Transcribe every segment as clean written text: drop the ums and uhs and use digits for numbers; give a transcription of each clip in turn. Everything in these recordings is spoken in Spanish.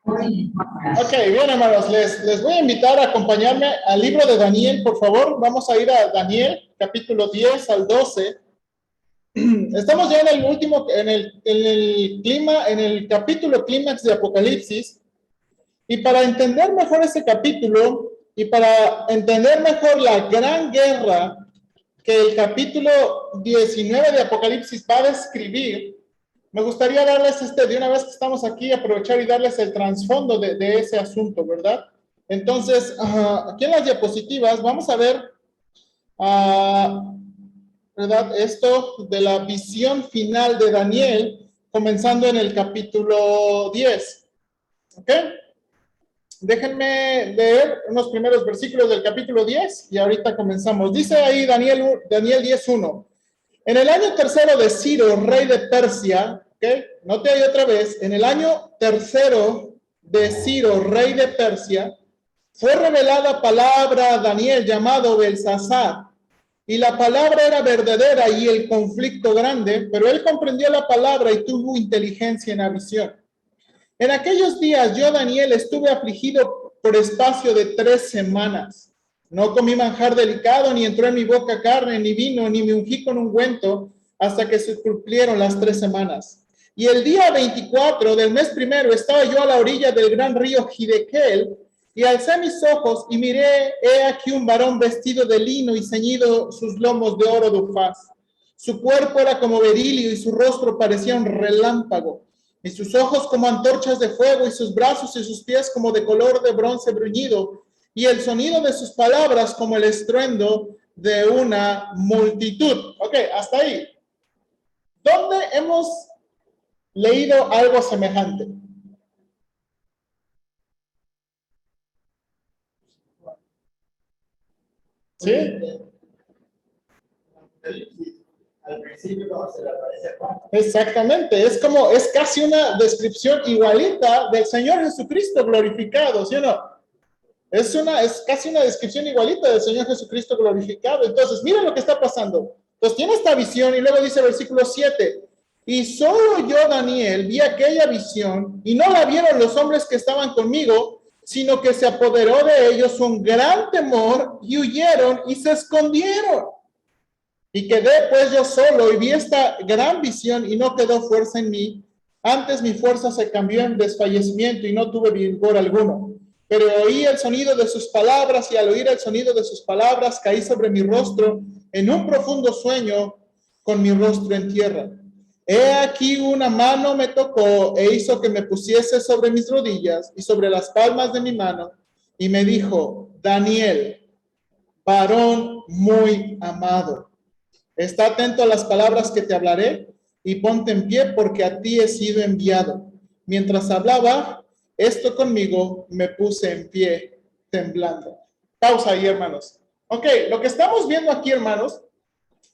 Ok, bien, hermanos, les voy a invitar a acompañarme al libro de Daniel, por favor. Vamos a ir a Daniel, capítulo 10 al 12. Estamos ya en el último, en el capítulo clímax de Apocalipsis. Y para entender mejor ese capítulo y para entender mejor la gran guerra que el capítulo 19 de Apocalipsis va a describir, me gustaría darles de una vez que estamos aquí, aprovechar y darles el trasfondo de ese asunto, ¿verdad? Entonces, aquí en las diapositivas vamos a ver, ¿verdad? Esto de la visión final de Daniel, comenzando en el capítulo 10, ¿ok? Déjenme leer unos primeros versículos del capítulo 10 y ahorita comenzamos. Dice ahí Daniel 10:1. En el año tercero de Ciro, rey de Persia, ¿ok? Note ahí otra vez, en el año tercero de Ciro, rey de Persia, fue revelada palabra a Daniel llamado Belsasar. Y la palabra era verdadera y el conflicto grande, pero él comprendió la palabra y tuvo inteligencia en la visión. En aquellos días yo, Daniel, estuve afligido por espacio de 3 semanas. No comí manjar delicado, ni entró en mi boca carne, ni vino, ni me ungí con ungüento, hasta que se cumplieron las 3 semanas. Y el día 24 del mes primero estaba yo a la orilla del gran río Hiddekel, y alcé mis ojos y miré, he aquí un varón vestido de lino y ceñido sus lomos de oro de Ufaz. Su cuerpo era como berilio y su rostro parecía un relámpago. Y sus ojos como antorchas de fuego, y sus brazos y sus pies como de color de bronce bruñido, y el sonido de sus palabras como el estruendo de una multitud. Ok, hasta ahí. ¿Dónde hemos leído algo semejante? ¿Sí? Al principio cuando se le aparece a Juan. Exactamente, es casi una descripción igualita del Señor Jesucristo glorificado, ¿sí o no? Es casi una descripción igualita del Señor Jesucristo glorificado. Entonces, miren lo que está pasando. Entonces, tiene esta visión y luego dice versículo 7. Y solo yo, Daniel, vi aquella visión y no la vieron los hombres que estaban conmigo, sino que se apoderó de ellos un gran temor y huyeron y se escondieron. Y quedé pues yo solo y vi esta gran visión y no quedó fuerza en mí. Antes mi fuerza se cambió en desfallecimiento y no tuve vigor alguno. Pero oí el sonido de sus palabras y al oír el sonido de sus palabras caí sobre mi rostro en un profundo sueño con mi rostro en tierra. He aquí una mano me tocó e hizo que me pusiese sobre mis rodillas y sobre las palmas de mi mano y me dijo, Daniel, varón muy amado, está atento a las palabras que te hablaré y ponte en pie porque a ti he sido enviado. Mientras hablaba esto conmigo, me puse en pie temblando. Pausa ahí, hermanos. Ok, lo que estamos viendo aquí, hermanos,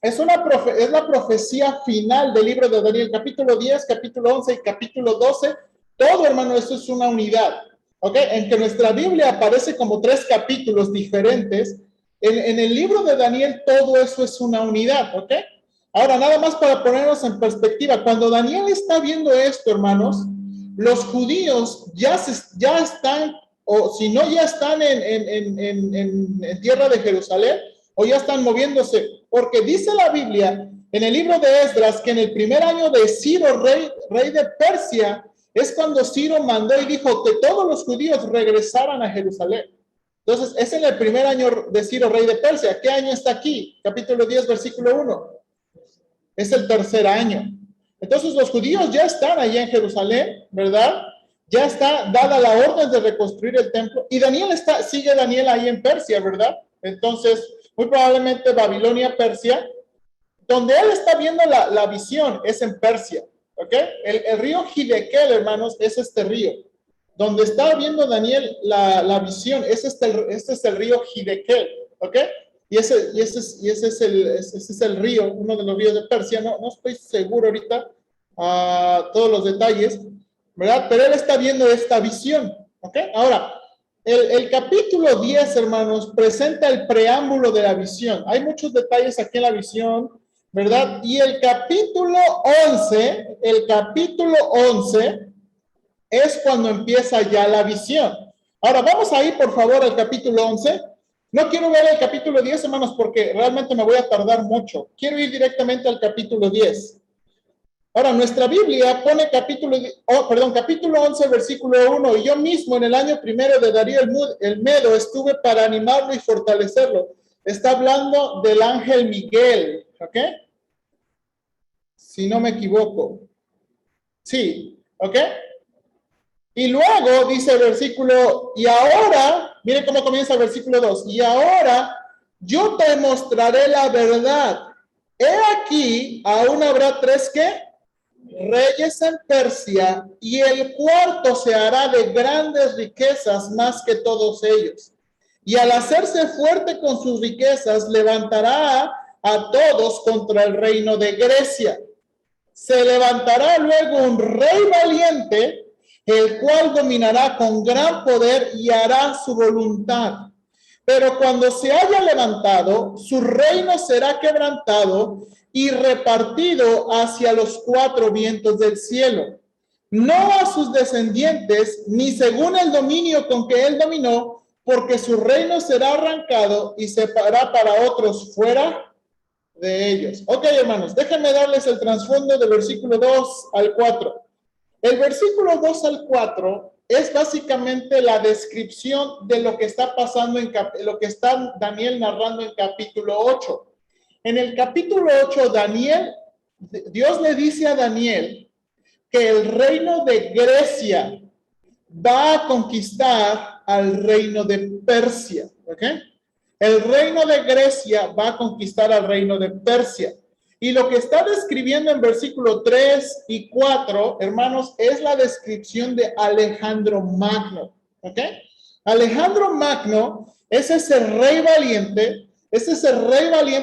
es la profecía final del libro de Daniel, capítulo 10, capítulo 11 y capítulo 12. Todo, hermano, esto es una unidad. Ok, en que nuestra Biblia aparece como 3 capítulos diferentes. En el libro de Daniel todo eso es una unidad, ¿ok? Ahora, nada más para ponernos en perspectiva, cuando Daniel está viendo esto, hermanos, los judíos ya están, o si no ya están en tierra de Jerusalén, o ya están moviéndose, porque dice la Biblia en el libro de Esdras que en el primer año de Ciro, rey de Persia, es cuando Ciro mandó y dijo que todos los judíos regresaran a Jerusalén. Entonces, es en el primer año de Ciro, rey de Persia. ¿Qué año está aquí? Capítulo 10, versículo 1. Es el tercer año. Entonces, los judíos ya están allá en Jerusalén, ¿verdad? Ya está dada la orden de reconstruir el templo. Y sigue Daniel ahí en Persia, ¿verdad? Entonces, muy probablemente Babilonia, Persia, donde él está viendo la visión, es en Persia, ¿ok? El río Hiddekel, hermanos, es este río. Donde está viendo Daniel la visión, este es el río Hiddekel, ¿ok? Y ese es el río, uno de los ríos de Persia, no estoy seguro ahorita todos los detalles, ¿verdad? Pero él está viendo esta visión, ¿ok? Ahora, el capítulo 10, hermanos, presenta el preámbulo de la visión. Hay muchos detalles aquí en la visión, ¿verdad? Y el capítulo 11 es cuando empieza ya la visión. Ahora vamos a ir por favor al capítulo 11. No quiero ver el capítulo 10, hermanos, porque realmente me voy a tardar mucho. Quiero ir directamente al capítulo 10. Ahora, nuestra Biblia pone capítulo 11, versículo 1, y yo mismo en el año primero de Darío el Medo estuve para animarlo y fortalecerlo. Está hablando del ángel Miguel, ¿ok? Si no me equivoco. Sí, ¿ok? Y luego dice el versículo, y ahora, miren cómo comienza el versículo 2, y ahora yo te mostraré la verdad. He aquí, aún habrá tres ¿qué? Reyes en Persia, y el cuarto se hará de grandes riquezas más que todos ellos. Y al hacerse fuerte con sus riquezas, levantará a todos contra el reino de Grecia. Se levantará luego un rey valiente, el cual dominará con gran poder y hará su voluntad. Pero cuando se haya levantado, su reino será quebrantado y repartido hacia los cuatro vientos del cielo. No a sus descendientes, ni según el dominio con que él dominó, porque su reino será arrancado y se hará para otros fuera de ellos. Ok, hermanos, déjenme darles el trasfondo del versículo 2 al 4. El versículo 2 al 4 es básicamente la descripción de lo que está pasando lo que está Daniel narrando en capítulo 8. En el capítulo 8, Dios le dice a Daniel que el reino de Grecia va a conquistar al reino de Persia, ¿ok? El reino de Grecia va a conquistar al reino de Persia. Y lo que está describiendo en versículo 3 y 4, hermanos, es la descripción de Alejandro Magno, ¿ok? Alejandro Magno es ese rey valiente,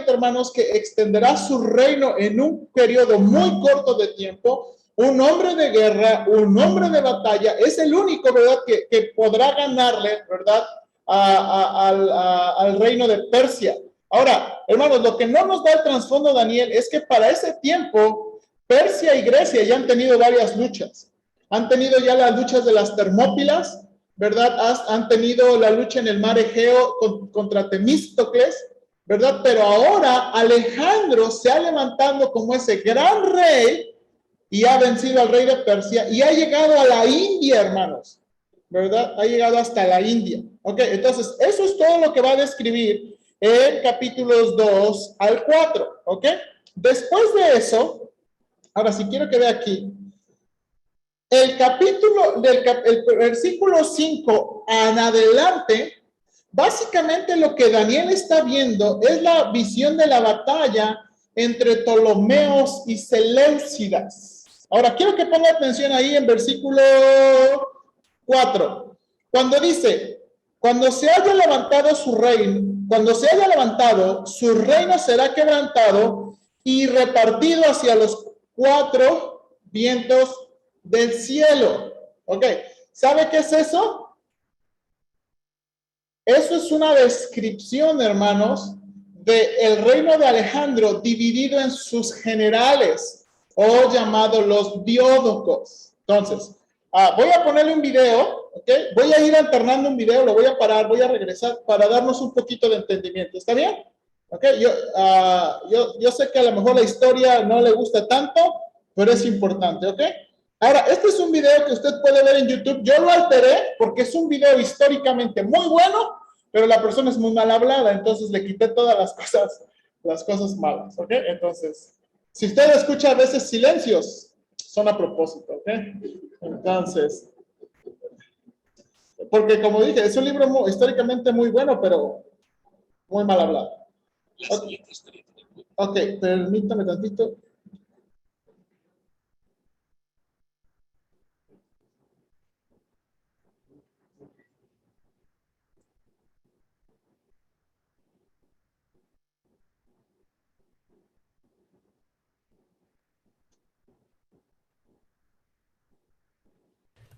hermanos, que extenderá su reino en un periodo muy corto de tiempo, un hombre de guerra, un hombre de batalla, es el único, ¿verdad?, que podrá ganarle, ¿verdad?, al reino de Persia. Ahora, hermanos, lo que no nos da el trasfondo Daniel es que para ese tiempo Persia y Grecia ya han tenido varias luchas. Han tenido ya las luchas de las Termópilas, ¿verdad? Han tenido la lucha en el mar Egeo contra Temístocles, ¿verdad? Pero ahora Alejandro se ha levantado como ese gran rey y ha vencido al rey de Persia y ha llegado a la India, hermanos, ¿verdad? Ha llegado hasta la India. Ok, entonces eso es todo lo que va a describir en capítulos 2 al 4, ¿ok? Después de eso, ahora si quiero que vea aquí, el versículo 5 en adelante, básicamente lo que Daniel está viendo es la visión de la batalla entre Ptolomeos y Seleucidas. Ahora, quiero que ponga atención ahí en versículo 4. Cuando dice, cuando se haya levantado, su reino será quebrantado y repartido hacia los cuatro vientos del cielo. Ok, ¿sabe qué es eso? Eso es una descripción, hermanos, del reino de Alejandro dividido en sus generales o llamados los diódocos. Entonces, voy a ponerle un video, ¿ok? Voy a ir alternando un video, lo voy a parar, voy a regresar para darnos un poquito de entendimiento. ¿Está bien? ¿Ok? Yo sé que a lo mejor la historia no le gusta tanto, pero es importante, ¿ok? Ahora, este es un video que usted puede ver en YouTube. Yo lo alteré porque es un video históricamente muy bueno, pero la persona es muy mal hablada, entonces le quité todas las cosas malas, ¿ok? Entonces, si usted escucha a veces silencios, son a propósito, ¿ok? Entonces, porque como dije, es un libro históricamente muy bueno, pero muy mal hablado. Ok, permítame tantito.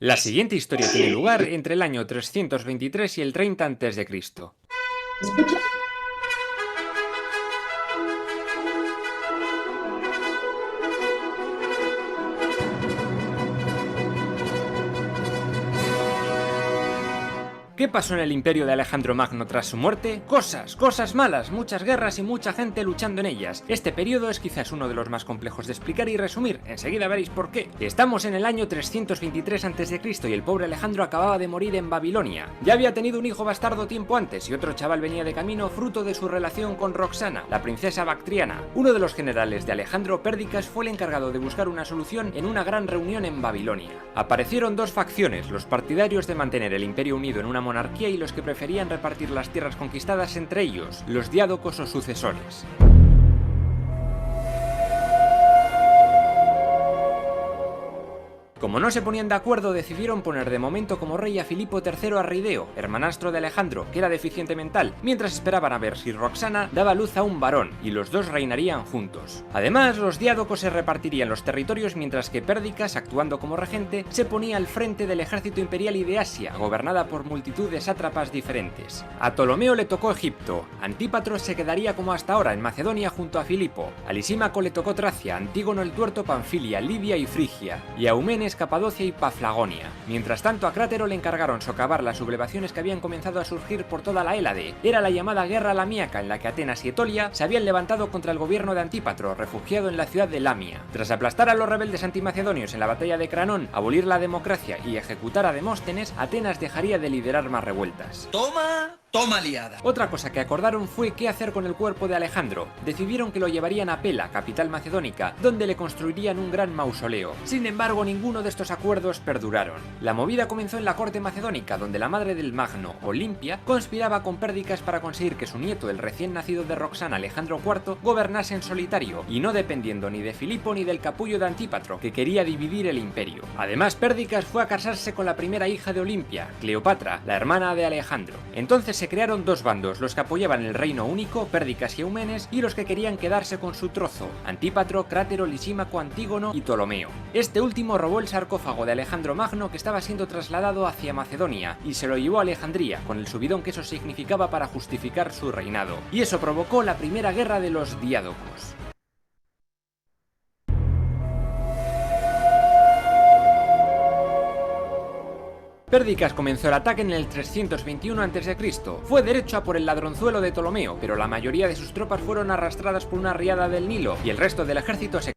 La siguiente historia tiene lugar entre el año 323 y el 30 a.C. ¿Escucha? ¿Qué pasó en el imperio de Alejandro Magno tras su muerte? Cosas malas, muchas guerras y mucha gente luchando en ellas. Este periodo es quizás uno de los más complejos de explicar y resumir, enseguida veréis por qué. Estamos en el año 323 a.C. y el pobre Alejandro acababa de morir en Babilonia. Ya había tenido un hijo bastardo tiempo antes y otro chaval venía de camino fruto de su relación con Roxana, la princesa bactriana. Uno de los generales de Alejandro, Pérdicas, fue el encargado de buscar una solución en una gran reunión en Babilonia. Aparecieron dos facciones, los partidarios de mantener el imperio unido en una monarquía y los que preferían repartir las tierras conquistadas entre ellos, los diádocos o sucesores. Como no se ponían de acuerdo, decidieron poner de momento como rey a Filipo III Arrideo, hermanastro de Alejandro, que era deficiente mental, mientras esperaban a ver si Roxana daba luz a un varón, y los dos reinarían juntos. Además, los diádocos se repartirían los territorios, mientras que Pérdicas, actuando como regente, se ponía al frente del ejército imperial y de Asia, gobernada por multitud de sátrapas diferentes. A Ptolomeo le tocó Egipto, Antípatro se quedaría como hasta ahora en Macedonia junto a Filipo, a Lisímaco le tocó Tracia, Antígono el Tuerto Panfilia, Libia y Frigia, y a Eumenes Capadocia y Paflagonia. Mientras tanto, a Crátero le encargaron socavar las sublevaciones que habían comenzado a surgir por toda la Hélade. Era la llamada Guerra Lamíaca, en la que Atenas y Etolia se habían levantado contra el gobierno de Antípatro, refugiado en la ciudad de Lamia. Tras aplastar a los rebeldes antimacedonios en la batalla de Cranón, abolir la democracia y ejecutar a Demóstenes, Atenas dejaría de liderar más revueltas. Toma liada. Otra cosa que acordaron fue qué hacer con el cuerpo de Alejandro. Decidieron que lo llevarían a Pela, capital macedónica, donde le construirían un gran mausoleo. Sin embargo, ninguno de estos acuerdos perduraron. La movida comenzó en la corte macedónica, donde la madre del Magno, Olimpia, conspiraba con Pérdicas para conseguir que su nieto, el recién nacido de Roxana, Alejandro IV, gobernase en solitario, y no dependiendo ni de Filipo ni del capullo de Antípatro, que quería dividir el imperio. Además, Pérdicas fue a casarse con la primera hija de Olimpia, Cleopatra, la hermana de Alejandro. Entonces se crearon dos bandos, los que apoyaban el reino único, Pérdicas y Eumenes, y los que querían quedarse con su trozo, Antípatro, Crátero, Lisímaco, Antígono y Ptolomeo. Este último robó el sarcófago de Alejandro Magno que estaba siendo trasladado hacia Macedonia y se lo llevó a Alejandría, con el subidón que eso significaba para justificar su reinado. Y eso provocó la primera guerra de los diádocos. Pérdicas comenzó el ataque en el 321 a.C. Fue derecho a por el ladronzuelo de Ptolomeo, pero la mayoría de sus tropas fueron arrastradas por una riada del Nilo y el resto del ejército se...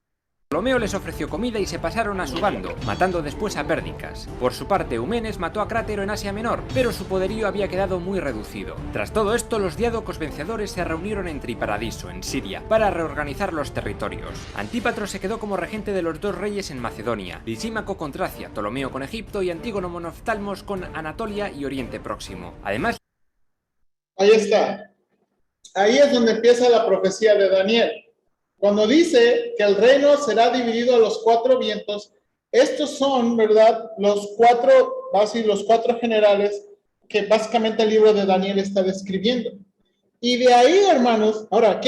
Ptolomeo les ofreció comida y se pasaron a su bando, matando después a Pérdicas. Por su parte, Eumenes mató a Crátero en Asia Menor, pero su poderío había quedado muy reducido. Tras todo esto, los diádocos vencedores se reunieron en Triparadiso, en Siria, para reorganizar los territorios. Antípatro se quedó como regente de los dos reyes en Macedonia, Lisímaco con Tracia, Ptolomeo con Egipto y Antígono Monoftalmos con Anatolia y Oriente Próximo. Además... Ahí está. Ahí es donde empieza la profecía de Daniel. Cuando dice que el reino será dividido a los cuatro vientos, estos son, ¿verdad?, los cuatro generales que básicamente el libro de Daniel está describiendo. Y de ahí, hermanos, ahora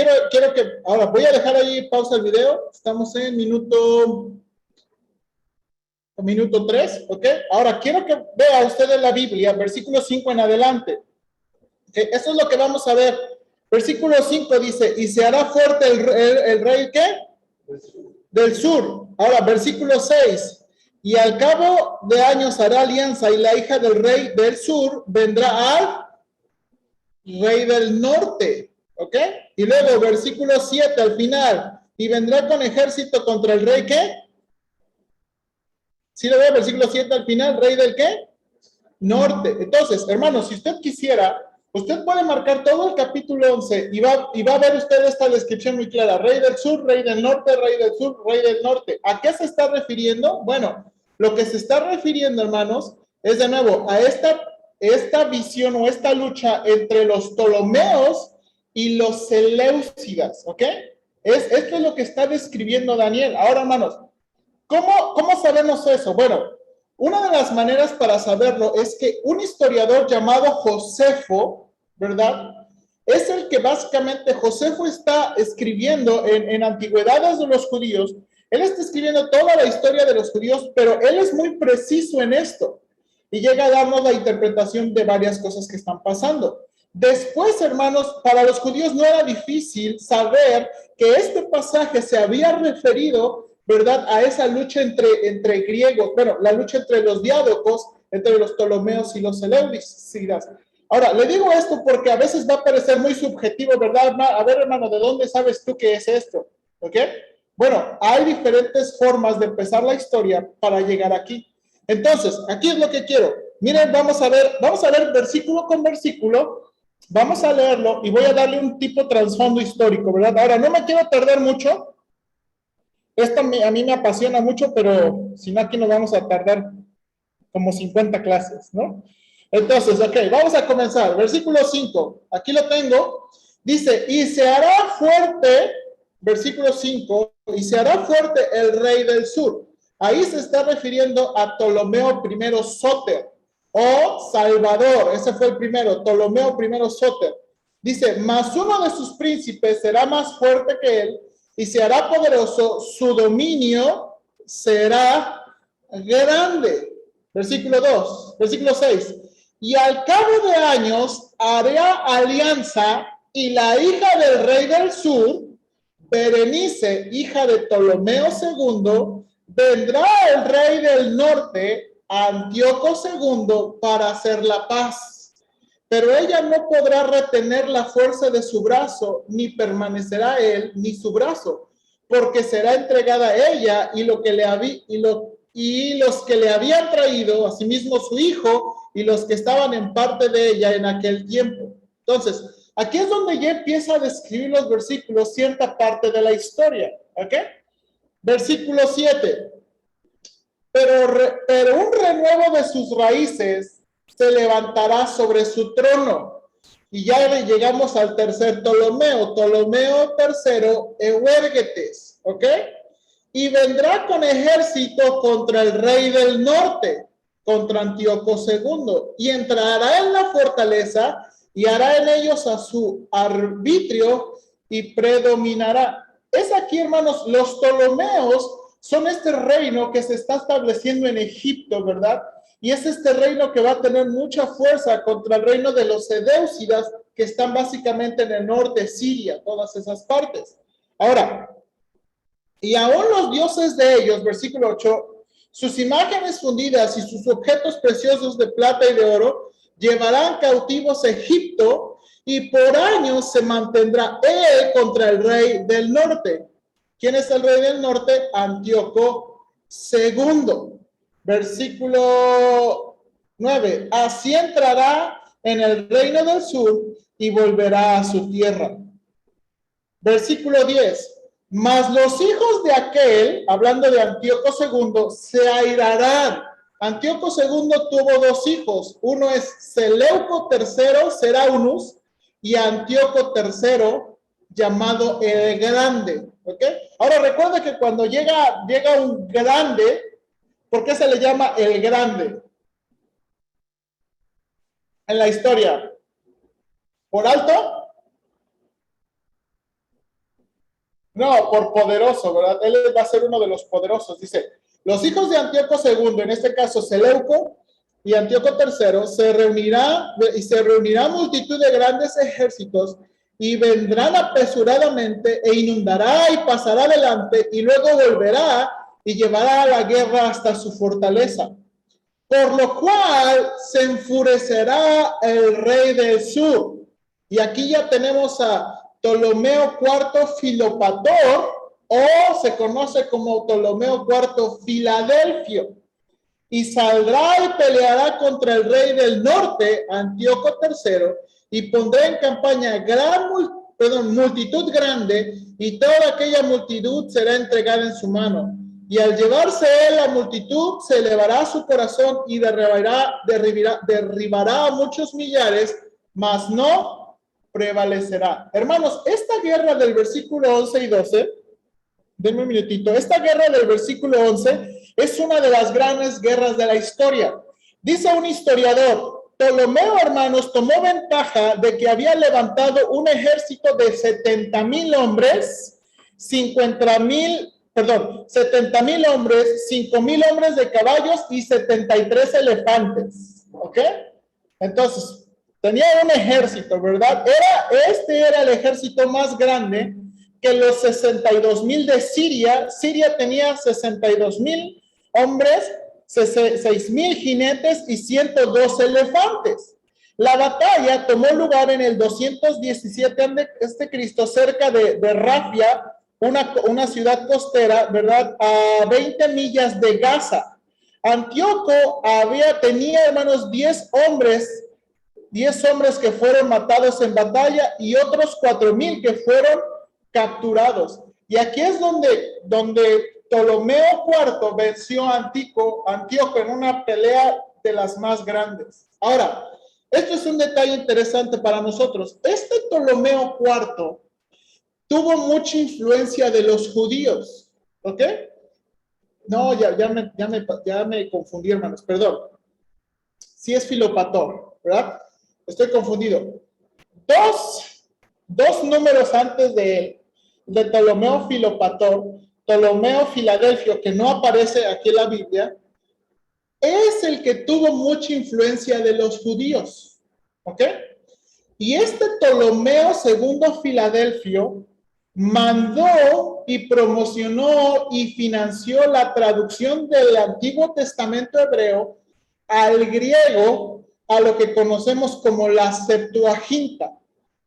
voy a dejar ahí pausa el video. Estamos en minuto 3, ¿ok? Ahora quiero que vea usted en la Biblia, versículo 5 en adelante. Eso es lo que vamos a ver. Versículo 5 dice, y se hará fuerte el rey, ¿qué? Del sur. Ahora, versículo 6, y al cabo de años hará alianza y la hija del rey del sur vendrá al rey del norte, ¿ok? Y luego, versículo 7 al final, y vendrá con ejército contra el rey, ¿qué? ¿Sí lo veo? Versículo 7 al final, rey del ¿qué? Norte. Entonces, hermanos, si usted quisiera... Usted puede marcar todo el capítulo 11 y va a ver usted esta descripción muy clara. Rey del sur, rey del norte, rey del sur, rey del norte. ¿A qué se está refiriendo? Bueno, lo que se está refiriendo, hermanos, es de nuevo a esta visión o esta lucha entre los Ptolomeos y los Seleucidas, ¿ok? Esto es lo que está describiendo Daniel. Ahora, hermanos, ¿cómo sabemos eso? Bueno, una de las maneras para saberlo es que un historiador llamado Josefo, ¿verdad? Es el que básicamente Josefo está escribiendo en Antigüedades de los Judíos. Él está escribiendo toda la historia de los judíos, pero él es muy preciso en esto y llega a darnos la interpretación de varias cosas que están pasando. Después, hermanos, para los judíos no era difícil saber que este pasaje se había referido, ¿verdad?, a esa lucha entre griegos, bueno, la lucha entre los diádocos entre los Ptolomeos y los Seleucidas. Ahora, le digo esto porque a veces va a parecer muy subjetivo, ¿verdad? A ver, hermano, ¿de dónde sabes tú qué es esto? ¿Ok? Bueno, hay diferentes formas de empezar la historia para llegar aquí. Entonces, aquí es lo que quiero. Miren, vamos a leer versículo con versículo, vamos a leerlo y voy a darle un tipo trasfondo histórico, ¿verdad? Ahora, no me quiero tardar mucho. Esto a mí me apasiona mucho, pero si no, aquí nos vamos a tardar como 50 clases, ¿no? Entonces, ok, vamos a comenzar. Versículo 5, aquí lo tengo. Dice, y se hará fuerte, versículo 5, y se hará fuerte el rey del sur. Ahí se está refiriendo a Ptolomeo I Sóter, o Salvador, ese fue el primero, Ptolomeo I Sóter. Dice, mas uno de sus príncipes será más fuerte que él, y se hará poderoso, su dominio será grande. Versículo 6. Y al cabo de años hará alianza y la hija del rey del sur, Berenice, hija de Ptolomeo II, vendrá el rey del norte, Antíoco II, para hacer la paz. Pero ella no podrá retener la fuerza de su brazo, ni permanecerá él, ni su brazo, porque será entregada a ella y los que le habían traído, asimismo su hijo, y los que estaban en parte de ella en aquel tiempo. Entonces, aquí es donde ya empieza a describir los versículos cierta parte de la historia, ¿ok? Versículo 7. Pero un renuevo de sus raíces se levantará sobre su trono. Y ya llegamos al tercer Ptolomeo III Euérgetes, ¿ok? Y vendrá con ejército contra el rey del norte, contra Antíoco II, y entrará en la fortaleza y hará en ellos a su arbitrio y predominará. Es aquí, hermanos, los Ptolomeos son este reino que se está estableciendo en Egipto, ¿verdad? Y es este reino que va a tener mucha fuerza contra el reino de los Seleucidas, que están básicamente en el norte, Siria, todas esas partes. Ahora, y aún los dioses de ellos, versículo 8, sus imágenes fundidas y sus objetos preciosos de plata y de oro llevarán cautivos a Egipto, y por años se mantendrá él contra el rey del norte. ¿Quién es el rey del norte? Antíoco II. Versículo 9. Así entrará en el reino del sur y volverá a su tierra. Versículo 10. Mas los hijos de aquel, hablando de Antíoco II, se airarán. Antíoco II tuvo dos hijos. Uno es Seleuco III, Seraunus, y Antíoco III, llamado el Grande. ¿Ok? Ahora recuerda que cuando llega un grande, ¿por qué se le llama el Grande? En la historia. ¿Por alto? No, por poderoso, ¿verdad? Él va a ser uno de los poderosos. Dice, los hijos de Antíoco II, en este caso Seleuco y Antíoco III, se reunirá multitud de grandes ejércitos y vendrán apresuradamente e inundará y pasará adelante y luego volverá y llevará a la guerra hasta su fortaleza. Por lo cual se enfurecerá el rey del sur. Y aquí ya tenemos a Ptolomeo IV Filopator, o se conoce como Ptolomeo IV Filadelfio, y saldrá y peleará contra el rey del norte, Antíoco III, y pondrá en campaña multitud grande, y toda aquella multitud será entregada en su mano. Y al llevarse él la multitud, se elevará su corazón y derribará a muchos millares, mas no prevalecerá. Hermanos, esta guerra del versículo 11 y 12, denme un minutito, esta guerra del versículo 11 es una de las grandes guerras de la historia. Dice un historiador, Ptolomeo, hermanos, tomó ventaja de que había levantado un ejército de 70,000 hombres, 70,000 hombres, 5,000 hombres de caballos y 73 elefantes. ¿Ok? Entonces, tenía un ejército, ¿verdad? Este era el ejército más grande que los 62,000 de Siria. Siria tenía 62,000 hombres 6,000 jinetes y 102 elefantes. La batalla tomó lugar en el 217 a.C. cerca de Rafia, una ciudad costera, ¿verdad? A 20 millas de Gaza. Antíoco tenía, hermanos, 10 hombres que fueron matados en batalla y otros 4,000 que fueron capturados. Y aquí es donde Ptolomeo IV venció a Antíoco en una pelea de las más grandes. Ahora, esto es un detalle interesante para nosotros. Este Ptolomeo IV tuvo mucha influencia de los judíos, ¿ok? No, ya me confundí, hermanos, perdón. Sí es Filopator, ¿verdad? Estoy confundido. Dos números antes de Ptolomeo Filopator, Ptolomeo Filadelfio, que no aparece aquí en la Biblia, es el que tuvo mucha influencia de los judíos, ¿ok? Y este Ptolomeo II Filadelfio mandó y promocionó y financió la traducción del Antiguo Testamento hebreo al griego, a lo que conocemos como la Septuaginta.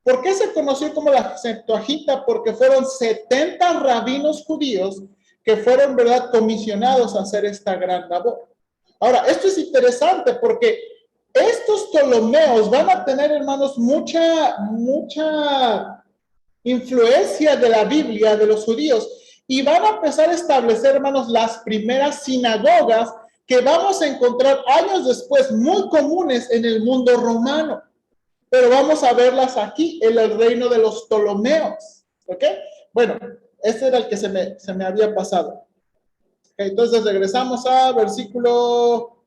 ¿Por qué se conoció como la Septuaginta? Porque fueron 70 rabinos judíos que fueron, ¿verdad?, comisionados a hacer esta gran labor. Ahora, esto es interesante porque estos Ptolomeos van a tener, hermanos, mucha influencia de la Biblia, de los judíos, y van a empezar a establecer, hermanos, las primeras sinagogas que vamos a encontrar años después muy comunes en el mundo romano. Pero vamos a verlas aquí en el reino de los Ptolomeos, ¿ok? Bueno, este era el que se me había pasado. Okay, entonces regresamos a versículo...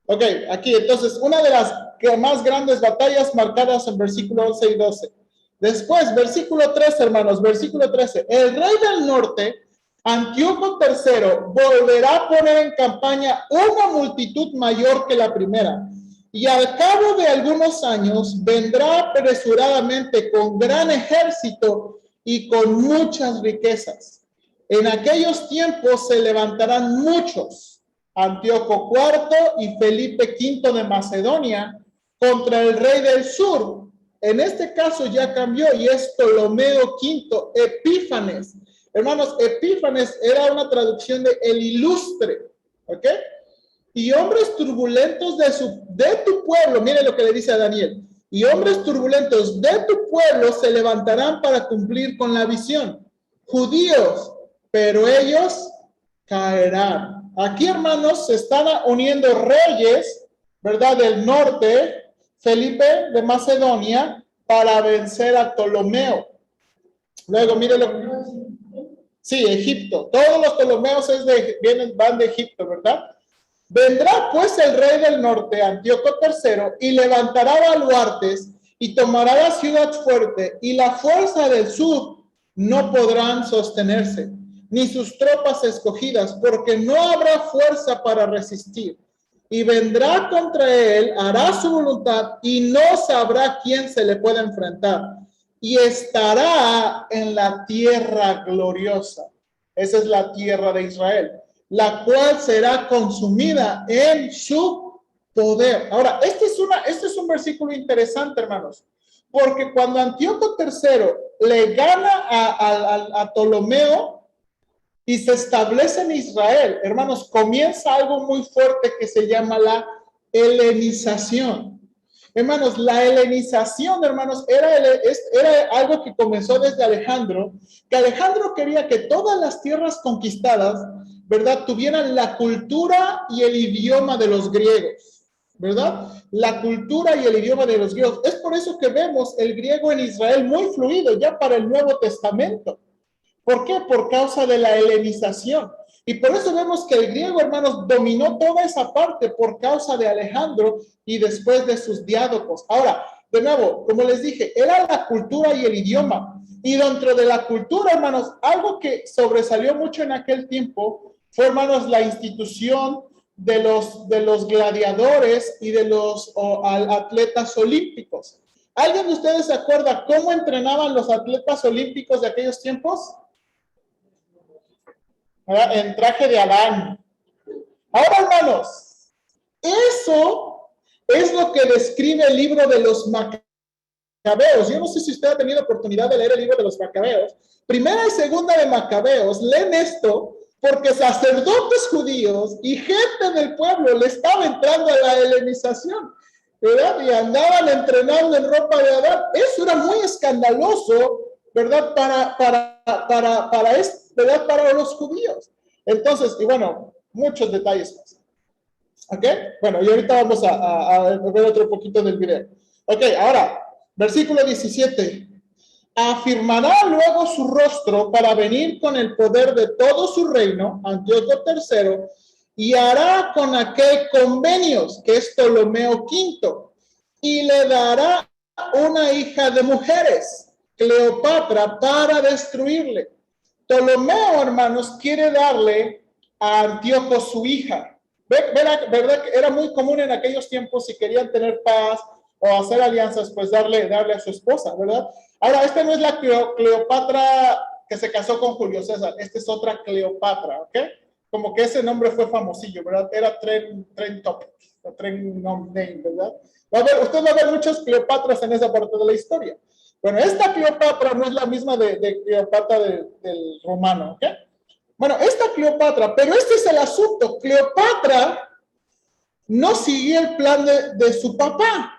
Ok, aquí, entonces, una de las más grandes batallas marcadas en versículo 11 y 12. Después, versículo 13, hermanos, versículo 13. El rey del norte, Antíoco III, volverá a poner en campaña una multitud mayor que la primera. Y al cabo de algunos años vendrá apresuradamente con gran ejército y con muchas riquezas. En aquellos tiempos se levantarán muchos, Antíoco IV y Felipe V de Macedonia, contra el rey del sur. En este caso ya cambió y es Ptolomeo V Epífanes. Hermanos, Epífanes era una traducción de el ilustre, ¿ok? Y hombres turbulentos de tu pueblo, mire lo que le dice a Daniel, y hombres turbulentos de tu pueblo se levantarán para cumplir con la visión. Judíos, pero ellos caerán. Aquí, hermanos, se están uniendo reyes, ¿verdad?, del norte, Felipe de Macedonia, para vencer a Ptolomeo. Luego, mire lo que... Sí, Egipto. Todos los Ptolomeos van de Egipto, ¿verdad? Vendrá pues el rey del norte, Antíoco III, y levantará baluartes y tomará la ciudad fuerte, y la fuerza del sur no podrán sostenerse, ni sus tropas escogidas, porque no habrá fuerza para resistir. Y vendrá contra él, hará su voluntad, y no sabrá quién se le puede enfrentar. Y estará en la tierra gloriosa. Esa es la tierra de Israel, la cual será consumida en su poder. Ahora, este es un versículo interesante, hermanos, porque cuando Antíoco III le gana a Ptolomeo y se establece en Israel, hermanos, comienza algo muy fuerte que se llama la helenización. Hermanos, la helenización, hermanos, era algo que comenzó desde Alejandro, que Alejandro quería que todas las tierras conquistadas, ¿verdad?, tuvieran la cultura y el idioma de los griegos, ¿verdad? La cultura y el idioma de los griegos. Es por eso que vemos el griego en Israel muy fluido ya para el Nuevo Testamento. ¿Por qué? Por causa de la helenización. Y por eso vemos que el griego, hermanos, dominó toda esa parte por causa de Alejandro y después de sus diádocos. Ahora, de nuevo, como les dije, era la cultura y el idioma. Y dentro de la cultura, hermanos, algo que sobresalió mucho en aquel tiempo fue, hermanos, la institución de los gladiadores y de los atletas olímpicos. ¿Alguien de ustedes se acuerda cómo entrenaban los atletas olímpicos de aquellos tiempos? En traje de Adán. Ahora, hermanos, eso es lo que describe el libro de los Macabeos. Yo no sé si usted ha tenido oportunidad de leer el libro de los Macabeos. Primera y segunda de Macabeos, leen esto porque sacerdotes judíos y gente del pueblo le estaba entrando a la helenización, ¿verdad? Y andaban entrenando en ropa de Adán. Eso era muy escandaloso, ¿verdad? ¿Verdad? Para los judíos. Entonces, y bueno, muchos detalles más. ¿Ok? Bueno, y ahorita vamos a ver otro poquito del video. Ok, ahora, versículo 17. Afirmará luego su rostro para venir con el poder de todo su reino, Antíoco III, y hará con aquel convenios, que es Ptolomeo V, y le dará una hija de mujeres, Cleopatra, para destruirle. Ptolomeo, hermanos, quiere darle a Antíoco su hija. ¿Verdad que era muy común en aquellos tiempos, si querían tener paz o hacer alianzas, pues darle a su esposa, ¿verdad? Ahora, esta no es la Cleopatra que se casó con Julio César, esta es otra Cleopatra, ¿ok? Como que ese nombre fue famosillo, ¿verdad? Era Tren Topic, o Tren Name, ¿verdad? Usted va a ver muchas Cleopatras en esa parte de la historia. Bueno, esta Cleopatra no es la misma de Cleopatra del romano, ¿ok? Bueno, esta Cleopatra, pero este es el asunto. Cleopatra no siguió el plan de su papá,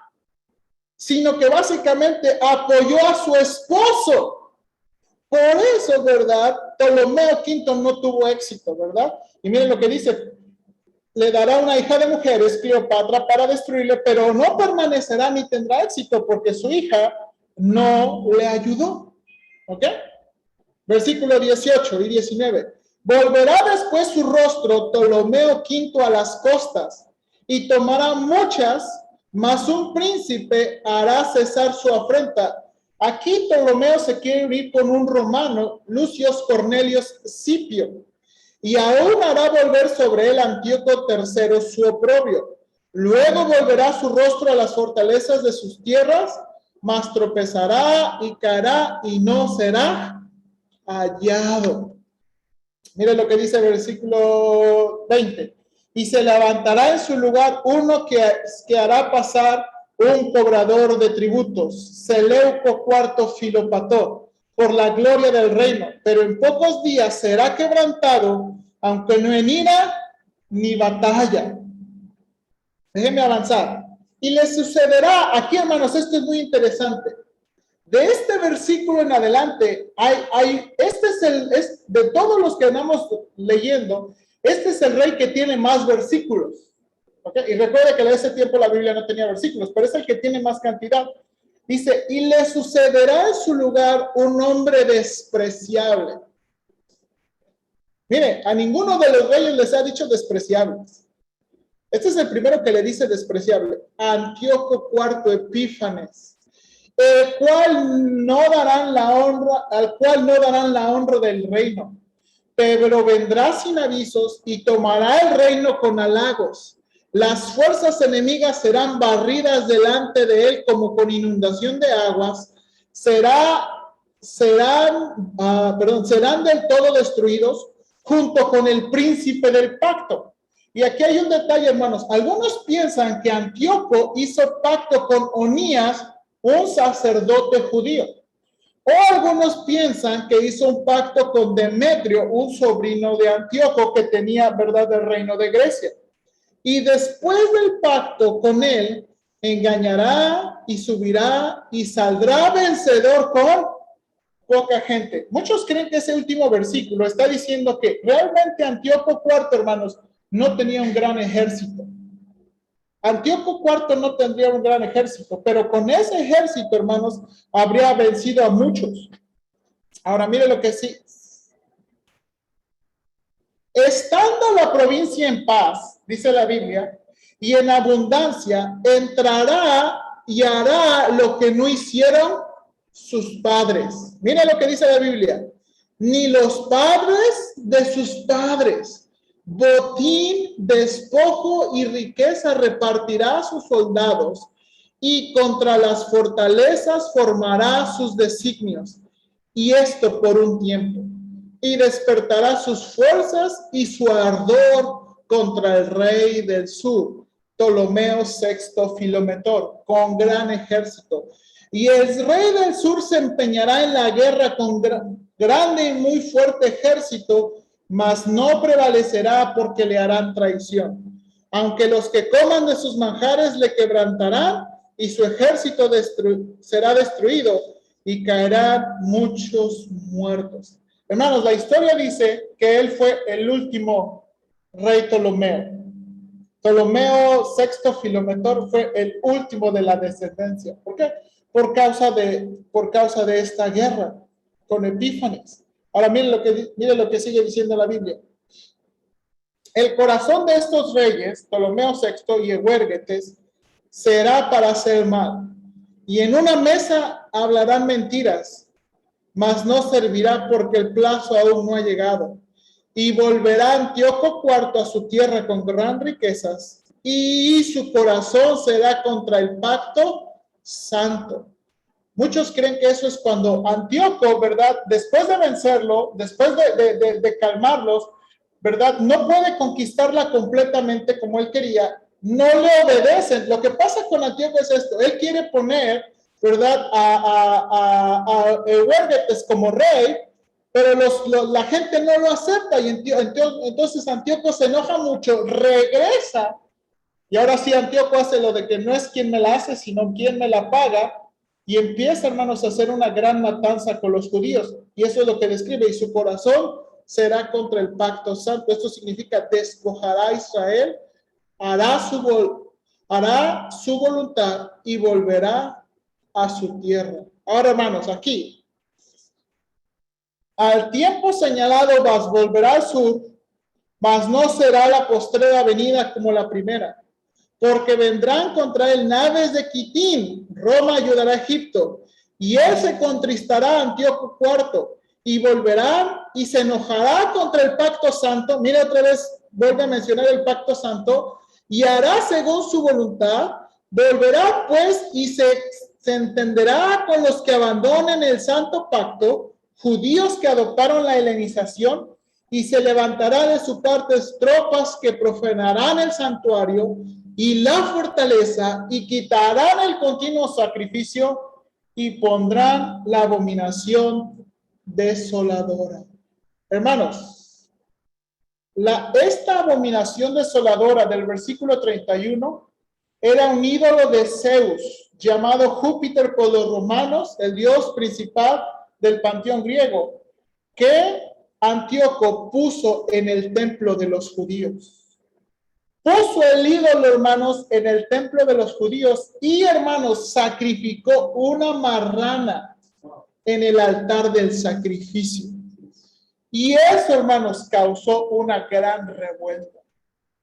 sino que básicamente apoyó a su esposo. Por eso, ¿verdad? Ptolomeo V no tuvo éxito, ¿verdad? Y miren lo que dice. Le dará una hija de mujeres, Cleopatra, para destruirle, pero no permanecerá ni tendrá éxito porque su hija no le ayudó. ¿Ok? Versículo 18 y 19. Volverá después su rostro Ptolomeo V a las costas y tomará muchas, mas un príncipe hará cesar su afrenta. Aquí Ptolomeo se quiere unir con un romano, Lucius Cornelius Scipio, y aún hará volver sobre él Antíoco III su oprobio. Luego volverá su rostro a las fortalezas de sus tierras, mas tropezará y caerá y no será hallado. Mire lo que dice el versículo 20. Y se levantará en su lugar uno que hará pasar un cobrador de tributos, Seleuco IV Filopator, por la gloria del reino, pero en pocos días será quebrantado, aunque no en ira ni batalla. Déjenme avanzar. Y le sucederá, aquí hermanos, esto es muy interesante. De este versículo en adelante, de todos los que andamos leyendo, este es el rey que tiene más versículos. ¿Okay? Y recuerda que en ese tiempo la Biblia no tenía versículos, pero es el que tiene más cantidad. Dice, y le sucederá en su lugar un hombre despreciable. Mire, a ninguno de los reyes les ha dicho despreciables. Este es el primero que le dice despreciable. Antíoco IV Epífanes, al cual no darán la honra del reino, pero vendrá sin avisos y tomará el reino con halagos. Las fuerzas enemigas serán barridas delante de él como con inundación de aguas, serán del todo destruidos junto con el príncipe del pacto. Y aquí hay un detalle, hermanos. Algunos piensan que Antíoco hizo pacto con Onías, un sacerdote judío. O algunos piensan que hizo un pacto con Demetrio, un sobrino de Antíoco que tenía, ¿verdad?, del reino de Grecia. Y después del pacto con él, engañará y subirá y saldrá vencedor con poca gente. Muchos creen que ese último versículo está diciendo que realmente Antíoco IV, hermanos, no tenía un gran ejército. Antíoco IV no tendría un gran ejército, pero con ese ejército, hermanos, habría vencido a muchos. Ahora, mire lo que sí. Estando la provincia en paz, dice la Biblia, y en abundancia, entrará y hará lo que no hicieron sus padres. Mire lo que dice la Biblia. Ni los padres de sus padres, botín, despojo y riqueza repartirá a sus soldados, y contra las fortalezas formará sus designios, y esto por un tiempo. Y despertará sus fuerzas y su ardor contra el rey del sur, Ptolomeo VI Filometor, con gran ejército. Y el rey del sur se empeñará en la guerra con grande y muy fuerte ejército, mas no prevalecerá porque le harán traición. Aunque los que coman de sus manjares le quebrantarán, y su ejército será destruido, y caerán muchos muertos. Hermanos, la historia dice que él fue el último rey Ptolomeo. Ptolomeo VI Filometor fue el último de la descendencia. ¿Por qué? Por causa de esta guerra con Epífanes. Ahora miren lo que sigue diciendo la Biblia. El corazón de estos reyes, Ptolomeo VI y Euérgetes, será para hacer mal. Y en una mesa hablarán mentiras, mas no servirá porque el plazo aún no ha llegado. Y volverá Antíoco IV a su tierra con gran riquezas, y su corazón será contra el pacto santo. Muchos creen que eso es cuando Antíoco, ¿verdad? Después de vencerlo, después de calmarlos, ¿verdad? No puede conquistarla completamente como él quería, no le obedecen. Lo que pasa con Antíoco es esto, él quiere poner, ¿verdad? A Euérgetes como rey, pero la gente no lo acepta, y entonces Antíoco se enoja mucho, regresa, y ahora sí Antíoco hace lo de que no es quien me la hace, sino quien me la paga, y empieza, hermanos, a hacer una gran matanza con los judíos, y eso es lo que describe, y su corazón será contra el pacto santo. Esto significa despojará a Israel, hará su voluntad y volverá a su tierra. Ahora, hermanos, aquí, al tiempo señalado volverá al sur, mas no será la postrera venida como la primera, porque vendrán contra él naves de Quitín, Roma ayudará a Egipto, y él se contristará a Antíoco IV, y volverán y se enojará contra el pacto santo. Mira otra vez, vuelve a mencionar el pacto santo, y hará según su voluntad, volverá pues y se entenderá con los que abandonen el santo pacto, judíos que adoptaron la helenización, y se levantará de su parte tropas que profanarán el santuario y la fortaleza, y quitarán el continuo sacrificio, y pondrán la abominación desoladora. Hermanos, esta abominación desoladora del versículo 31 era un ídolo de Zeus, llamado Júpiter por los romanos, el dios principal del panteón griego, que Antíoco puso en el templo de los judíos. Puso el ídolo, hermanos, en el templo de los judíos, y, hermanos, sacrificó una marrana en el altar del sacrificio. Y eso, hermanos, causó una gran revuelta.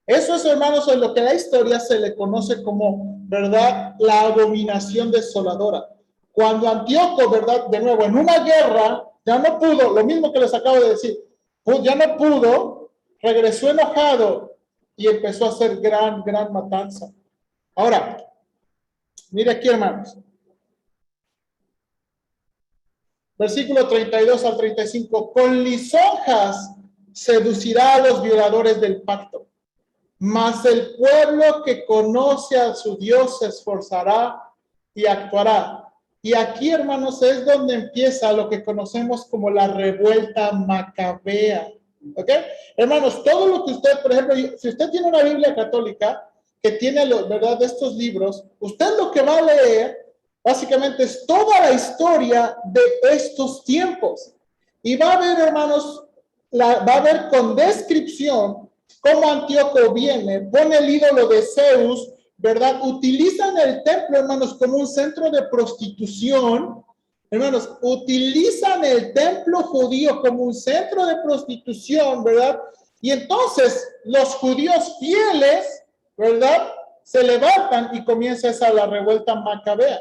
Eso es, hermanos, en lo que la historia se le conoce como, ¿verdad?, la abominación desoladora. Cuando Antíoco, ¿verdad?, de nuevo, en una guerra, ya no pudo, lo mismo que les acabo de decir, pues ya no pudo, regresó enojado y empezó a hacer gran matanza. Ahora, mire aquí, hermanos. Versículo 32 al 35. Con lisonjas seducirá a los violadores del pacto, mas el pueblo que conoce a su Dios se esforzará y actuará. Y aquí, hermanos, es donde empieza lo que conocemos como la revuelta macabea. ¿Ok? Hermanos, todo lo que usted, por ejemplo, si usted tiene una Biblia católica que tiene, ¿verdad?, estos libros, usted lo que va a leer básicamente es toda la historia de estos tiempos. Y va a ver, hermanos, va a ver con descripción cómo Antíoco viene, pone el ídolo de Zeus, ¿verdad? Utilizan el templo, hermanos, como un centro de prostitución. Hermanos, utilizan el templo judío como un centro de prostitución, ¿verdad? Y entonces los judíos fieles, ¿verdad?, se levantan y comienza la revuelta macabea.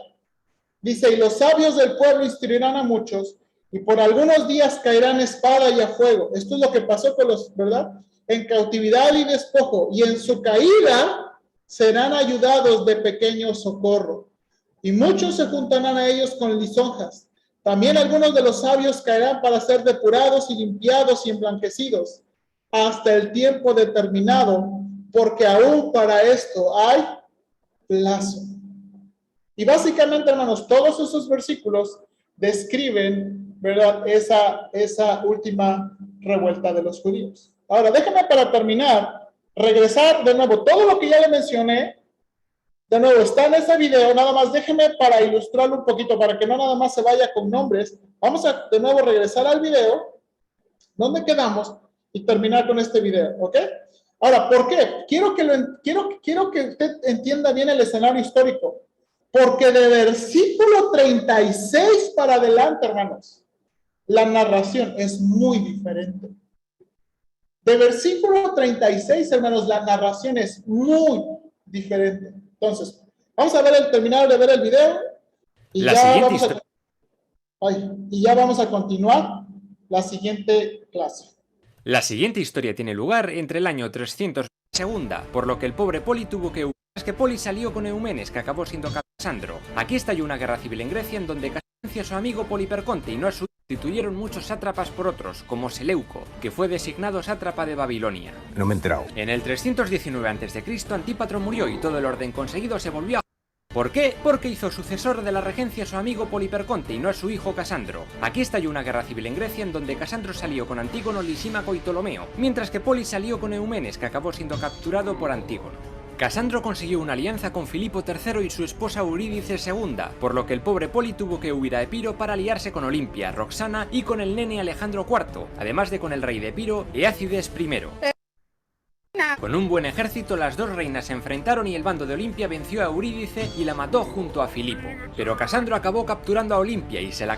Dice, y los sabios del pueblo instruirán a muchos, y por algunos días caerán espada y a fuego. Esto es lo que pasó con los, ¿verdad?, en cautividad y despojo, y en su caída serán ayudados de pequeño socorro. Y muchos se juntarán a ellos con lisonjas. También algunos de los sabios caerán para ser depurados y limpiados y emblanquecidos hasta el tiempo determinado, porque aún para esto hay plazo. Y básicamente, hermanos, todos esos versículos describen, ¿verdad?, esa última revuelta de los judíos. Ahora, déjenme para terminar, regresar de nuevo, todo lo que ya le mencioné, de nuevo, está en ese video, nada más déjenme para ilustrarlo un poquito, para que no nada más se vaya con nombres. Vamos a de nuevo regresar al video, donde quedamos, y terminar con este video, ¿ok? Ahora, ¿por qué? Quiero que usted entienda bien el escenario histórico, porque de versículo 36 para adelante, hermanos, la narración es muy diferente. De versículo 36, hermanos, la narración es muy diferente. Entonces, vamos a terminar de ver el video y ya vamos a continuar la siguiente clase. La siguiente historia tiene lugar entre el año 300 segunda, por lo que el pobre Poli tuvo que huir. Es que Poli salió con Eumenes, que acabó siendo Casandro. Aquí estalló una guerra civil en Grecia en donde Casandro a su amigo Poliperconte y no a su sustituyeron muchos sátrapas por otros, como Seleuco, que fue designado sátrapa de Babilonia. No me he enterado. En el 319 a.C. Antípatro murió y todo el orden conseguido se volvió a... ¿Por qué? Porque hizo sucesor de la regencia a su amigo Poliperconte y no a su hijo Casandro. Aquí estalló una guerra civil en Grecia en donde Casandro salió con Antígono, Lisímaco y Ptolomeo, mientras que Poli salió con Eumenes, que acabó siendo capturado por Antígono. Casandro consiguió una alianza con Filipo III y su esposa Eurídice II, por lo que el pobre Poli tuvo que huir a Epiro para aliarse con Olimpia, Roxana y con el nene Alejandro IV, además de con el rey de Epiro, Eácides I. Con un buen ejército, las dos reinas se enfrentaron y el bando de Olimpia venció a Eurídice y la mató junto a Filipo. Pero Casandro acabó capturando a Olimpia y se la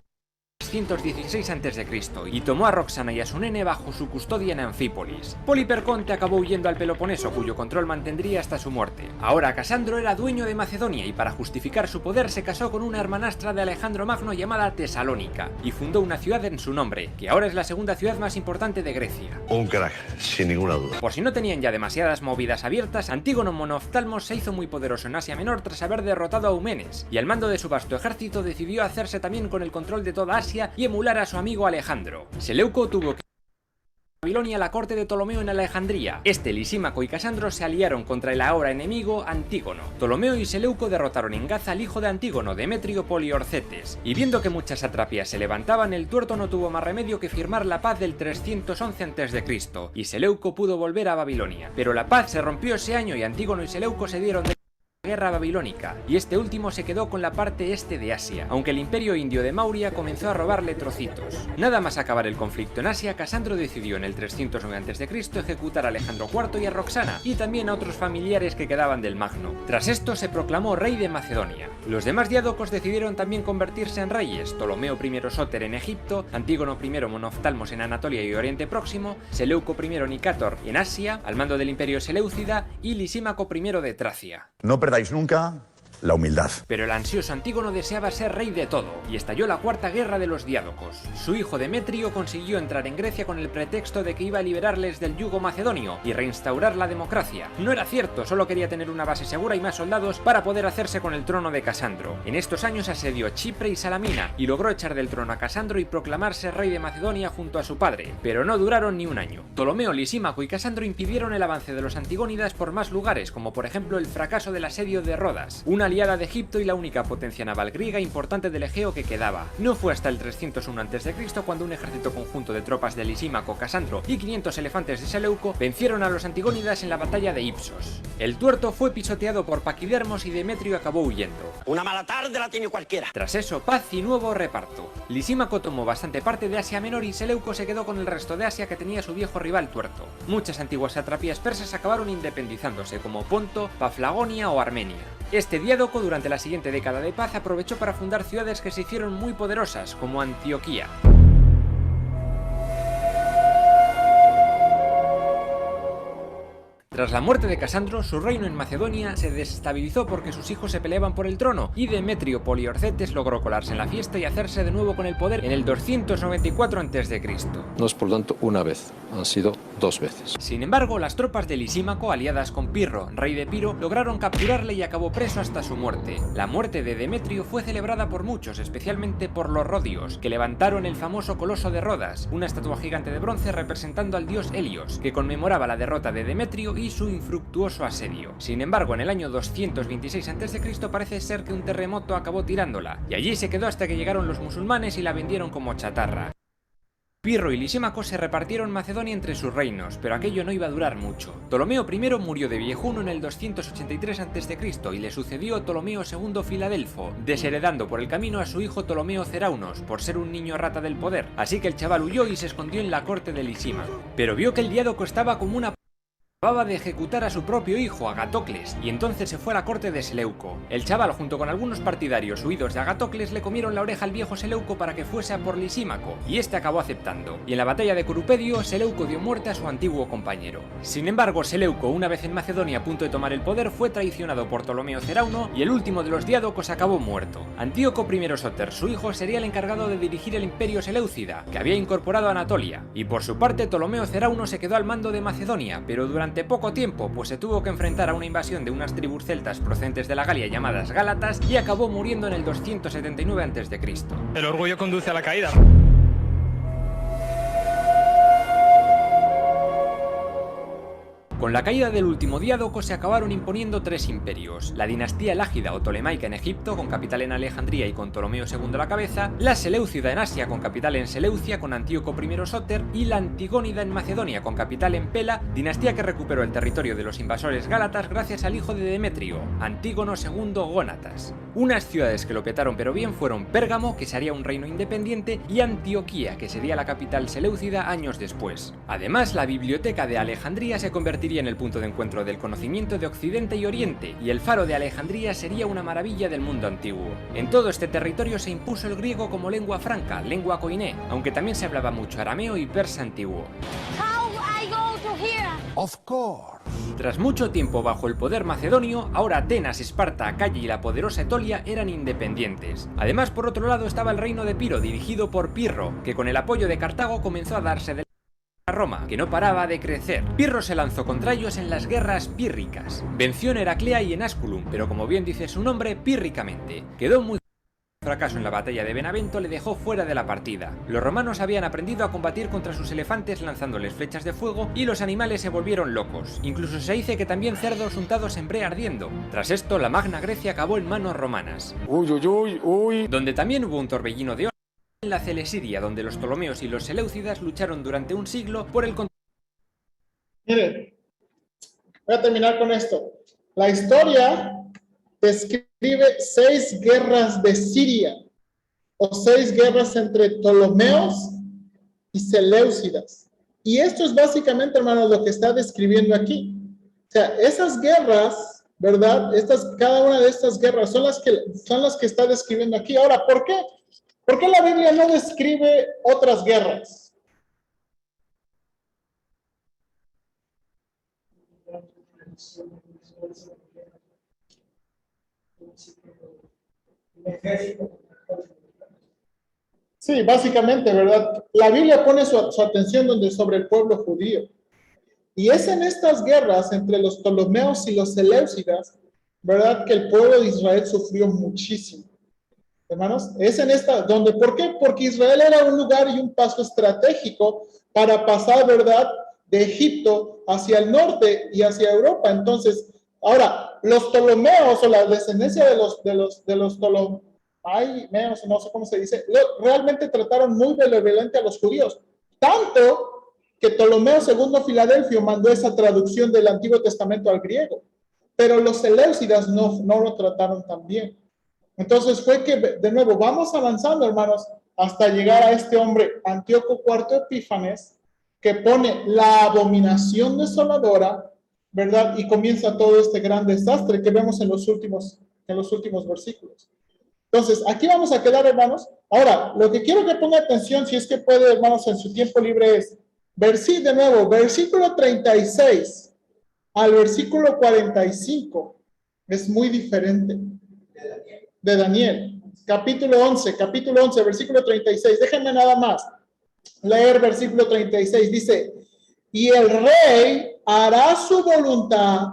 316 a.C. y tomó a Roxana y a su nene bajo su custodia en Anfípolis. Poliperconte acabó huyendo al Peloponeso, cuyo control mantendría hasta su muerte. Ahora Casandro era dueño de Macedonia y para justificar su poder se casó con una hermanastra de Alejandro Magno llamada Tesalónica y fundó una ciudad en su nombre, que ahora es la segunda ciudad más importante de Grecia. Un crack, sin ninguna duda. Por si no tenían ya demasiadas movidas abiertas, Antígono Monoftalmos se hizo muy poderoso en Asia Menor tras haber derrotado a Eumenes, y al mando de su vasto ejército decidió hacerse también con el control de toda Asia y emular a su amigo Alejandro. Seleuco tuvo que Babilonia a la corte de Ptolomeo en Alejandría. Lisímaco y Casandro se aliaron contra el ahora enemigo Antígono. Ptolomeo y Seleuco derrotaron en Gaza al hijo de Antígono, Demetrio Poliorcetes. Y viendo que muchas satrapías se levantaban, el tuerto no tuvo más remedio que firmar la paz del 311 a.C. y Seleuco pudo volver a Babilonia. Pero la paz se rompió ese año y Antígono y Seleuco se dieron de guerra babilónica, y este último se quedó con la parte este de Asia, aunque el imperio indio de Mauria comenzó a robarle trocitos. Nada más acabar el conflicto en Asia, Casandro decidió en el 309 a.C. ejecutar a Alejandro IV y a Roxana, y también a otros familiares que quedaban del Magno. Tras esto se proclamó rey de Macedonia. Los demás diádocos decidieron también convertirse en reyes: Ptolomeo I Sóter en Egipto, Antígono I Monoftalmos en Anatolia y Oriente Próximo, Seleuco I Nicátor en Asia, al mando del imperio Seleucida, y Lisímaco I de Tracia. No perdáis nunca la humildad. Pero el ansioso Antígono deseaba ser rey de todo, y estalló la cuarta guerra de los diádocos. Su hijo Demetrio consiguió entrar en Grecia con el pretexto de que iba a liberarles del yugo macedonio y reinstaurar la democracia. No era cierto, solo quería tener una base segura y más soldados para poder hacerse con el trono de Casandro. En estos años asedió Chipre y Salamina, y logró echar del trono a Casandro y proclamarse rey de Macedonia junto a su padre, pero no duraron ni un año. Ptolomeo, Lisímaco y Casandro impidieron el avance de los antigónidas por más lugares, como por ejemplo el fracaso del asedio de Rodas, una aliada de Egipto y la única potencia naval griega importante del Egeo que quedaba. No fue hasta el 301 a.C. cuando un ejército conjunto de tropas de Lisímaco, Casandro y 500 elefantes de Seleuco vencieron a los antigónidas en la batalla de Ipsos. El tuerto fue pisoteado por Paquidermos y Demetrio acabó huyendo. Una mala tarde la tiene cualquiera. Tras eso, paz y nuevo reparto. Lisímaco tomó bastante parte de Asia Menor y Seleuco se quedó con el resto de Asia que tenía su viejo rival tuerto. Muchas antiguas satrapías persas acabaron independizándose, como Ponto, Paflagonia o Armenia. Este diádoco durante la siguiente década de paz aprovechó para fundar ciudades que se hicieron muy poderosas, como Antioquía. Tras la muerte de Casandro, su reino en Macedonia se desestabilizó porque sus hijos se peleaban por el trono, y Demetrio Poliorcetes logró colarse en la fiesta y hacerse de nuevo con el poder en el 294 a.C. No es por tanto una vez, han sido dos veces. Sin embargo, las tropas de Lisímaco, aliadas con Pirro, rey de Epiro, lograron capturarle y acabó preso hasta su muerte. La muerte de Demetrio fue celebrada por muchos, especialmente por los rodios, que levantaron el famoso Coloso de Rodas, una estatua gigante de bronce representando al dios Helios, que conmemoraba la derrota de Demetrio y su infructuoso asedio. Sin embargo, en el año 226 a.C. parece ser que un terremoto acabó tirándola, y allí se quedó hasta que llegaron los musulmanes y la vendieron como chatarra. Pirro y Lisímaco se repartieron Macedonia entre sus reinos, pero aquello no iba a durar mucho. Ptolomeo I murió de viejuno en el 283 a.C. y le sucedió Ptolomeo II Filadelfo, desheredando por el camino a su hijo Ptolomeo Ceraunos por ser un niño rata del poder, así que el chaval huyó y se escondió en la corte de Lisímaco. Pero vio que el diádoco estaba como una... acababa de ejecutar a su propio hijo, Agatocles, y entonces se fue a la corte de Seleuco. El chaval, junto con algunos partidarios huidos de Agatocles, le comieron la oreja al viejo Seleuco para que fuese a por Lisímaco, y este acabó aceptando. Y en la batalla de Curupedio, Seleuco dio muerte a su antiguo compañero. Sin embargo, Seleuco, una vez en Macedonia a punto de tomar el poder, fue traicionado por Ptolomeo Cerauno, y el último de los diádocos acabó muerto. Antíoco I Sóter, su hijo, sería el encargado de dirigir el imperio seleucida, que había incorporado a Anatolia, y por su parte Ptolomeo Cerauno se quedó al mando de Macedonia, pero durante poco tiempo, pues se tuvo que enfrentar a una invasión de unas tribus celtas procedentes de la Galia llamadas Gálatas y acabó muriendo en el 279 a.C. El orgullo conduce a la caída. Con la caída del último diádoco se acabaron imponiendo tres imperios: la dinastía elágida o tolemaica en Egipto, con capital en Alejandría y con Ptolomeo II a la cabeza, la seleucida en Asia, con capital en Seleucia, con Antíoco I Sóter, y la antigónida en Macedonia, con capital en Pela, dinastía que recuperó el territorio de los invasores gálatas gracias al hijo de Demetrio, Antígono II Gónatas. Unas ciudades que lo petaron pero bien fueron Pérgamo, que sería un reino independiente, y Antioquía, que sería la capital seleucida años después. Además, la biblioteca de Alejandría se convertiría en el punto de encuentro del conocimiento de Occidente y Oriente, y el faro de Alejandría sería una maravilla del mundo antiguo. En todo este territorio se impuso el griego como lengua franca, lengua koiné, aunque también se hablaba mucho arameo y persa antiguo. Of course. Tras mucho tiempo bajo el poder macedonio, ahora Atenas, Esparta, Acaya y la poderosa Etolia eran independientes. Además, por otro lado estaba el reino de Piro, dirigido por Pirro, que con el apoyo de Cartago comenzó a darse de a Roma, que no paraba de crecer. Pirro se lanzó contra ellos en las guerras pírricas. Venció en Heraclea y en Asculum, pero como bien dice su nombre, pírricamente. Quedó muy fracaso en la batalla de Benavento le dejó fuera de la partida. Los romanos habían aprendido a combatir contra sus elefantes lanzándoles flechas de fuego y los animales se volvieron locos. Incluso se dice que también cerdos untados en brea ardiendo. Tras esto, la Magna Grecia acabó en manos romanas. Donde también hubo un torbellino de en la Celesidia, donde los Ptolomeos y los Seleucidas lucharon durante un siglo por el control. Miren, voy a terminar con esto. La historia describe 6 guerras de Siria, o 6 guerras entre Ptolomeos y Seleucidas. Y esto es básicamente, hermanos, lo que está describiendo aquí. O sea, esas guerras, ¿verdad? Cada una de estas guerras son las que está describiendo aquí. Ahora, ¿por qué? ¿Por qué la Biblia no describe otras guerras? Sí, básicamente, ¿verdad? La Biblia pone su atención sobre el pueblo judío. Y es en estas guerras entre los Ptolomeos y los Seleucidas, ¿verdad?, que el pueblo de Israel sufrió muchísimo. Hermanos, es en esta, ¿por qué? Porque Israel era un lugar y un paso estratégico para pasar, ¿verdad?, de Egipto hacia el norte y hacia Europa. Entonces, ahora, los Ptolomeos o la descendencia de los Ptolomeos, no sé cómo se dice, realmente trataron muy benevolente a los judíos. Tanto que Ptolomeo II Filadelfio mandó esa traducción del Antiguo Testamento al griego. Pero los Seleucidas no lo trataron tan bien. Entonces fue que, de nuevo, vamos avanzando, hermanos, hasta llegar a este hombre, Antíoco IV Epífanes, que pone la abominación desoladora, ¿verdad? Y comienza todo este gran desastre que vemos en los últimos versículos. Entonces, aquí vamos a quedar, hermanos. Ahora, lo que quiero que ponga atención, si es que puede, hermanos, en su tiempo libre es, de nuevo, versículo 36 al versículo 45, es muy diferente. De Daniel, capítulo 11, versículo 36. Déjenme nada más leer versículo 36. Dice, y el rey hará su voluntad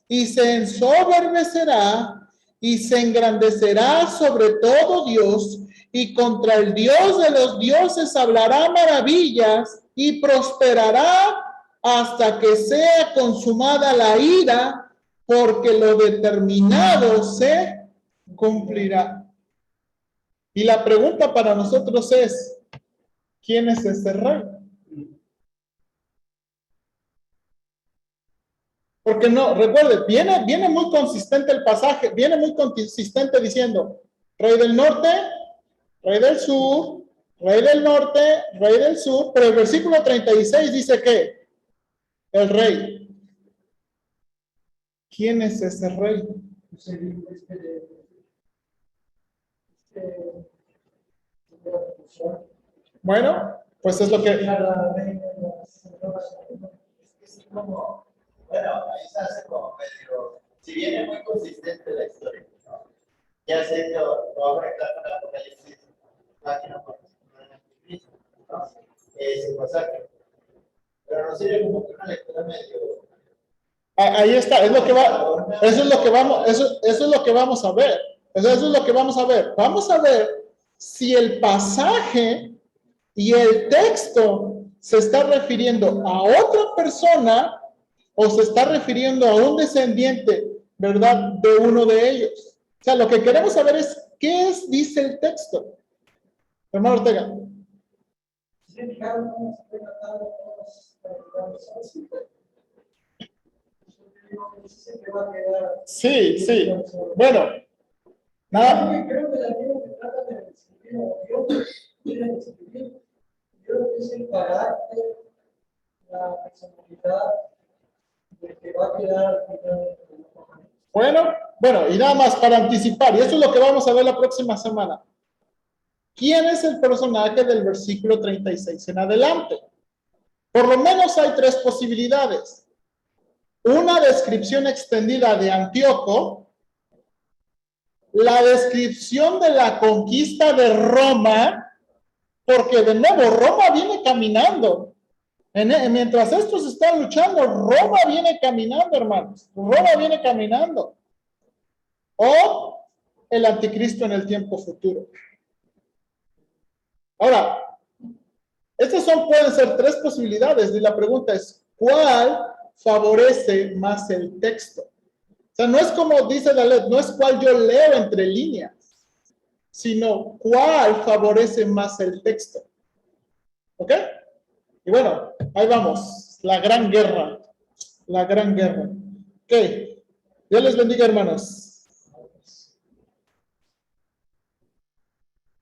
y se ensoberbecerá y se engrandecerá sobre todo Dios y contra el Dios de los dioses hablará maravillas y prosperará hasta que sea consumada la ira, porque lo determinado se cumplirá. Y la pregunta para nosotros es, ¿quién es ese rey? Porque no, recuerde, viene muy consistente el pasaje, viene muy consistente diciendo, rey del norte, rey del sur, rey del norte, rey del sur, pero el versículo 36 dice que el rey. ¿Quién es ese rey? Bueno, pues es lo que... Bueno, ahí se hace como medio, si bien es muy consistente la historia, ¿no? Ya sé que lo voy a arreglar con la Apocalipsis, página por Cristo, ¿no? Ese pasaje. Pero no sería como que una lectura medio... Ahí está, es lo que va, eso es lo que vamos, eso es lo que vamos a ver. Eso es lo que vamos a ver. Vamos a ver si el pasaje y el texto se está refiriendo a otra persona o se está refiriendo a un descendiente, ¿verdad?, de uno de ellos. O sea, lo que queremos saber es qué dice el texto. Hermano Ortega. Sí, sí. Bueno, nada. Creo que la Biblia se trata de describir a Dios, quiere describir, creo que es el carácter, la personalidad de que va a quedar al final. Bueno, y nada más para anticipar, y eso es lo que vamos a ver la próxima semana. ¿Quién es el personaje del versículo 36 en adelante? Por lo menos hay tres posibilidades. Una descripción extendida de Antíoco, la descripción de la conquista de Roma, porque de nuevo Roma viene caminando. Mientras estos están luchando, Roma viene caminando, hermanos. Roma viene caminando. O el anticristo en el tiempo futuro. Ahora, estas pueden ser tres posibilidades y la pregunta es, ¿cuál favorece más el texto? O sea, no es como dice la ley, no es cuál yo leo entre líneas, sino cuál favorece más el texto. ¿Ok? Y bueno, ahí vamos, la gran guerra. La gran guerra. Ok, Dios les bendiga, hermanos.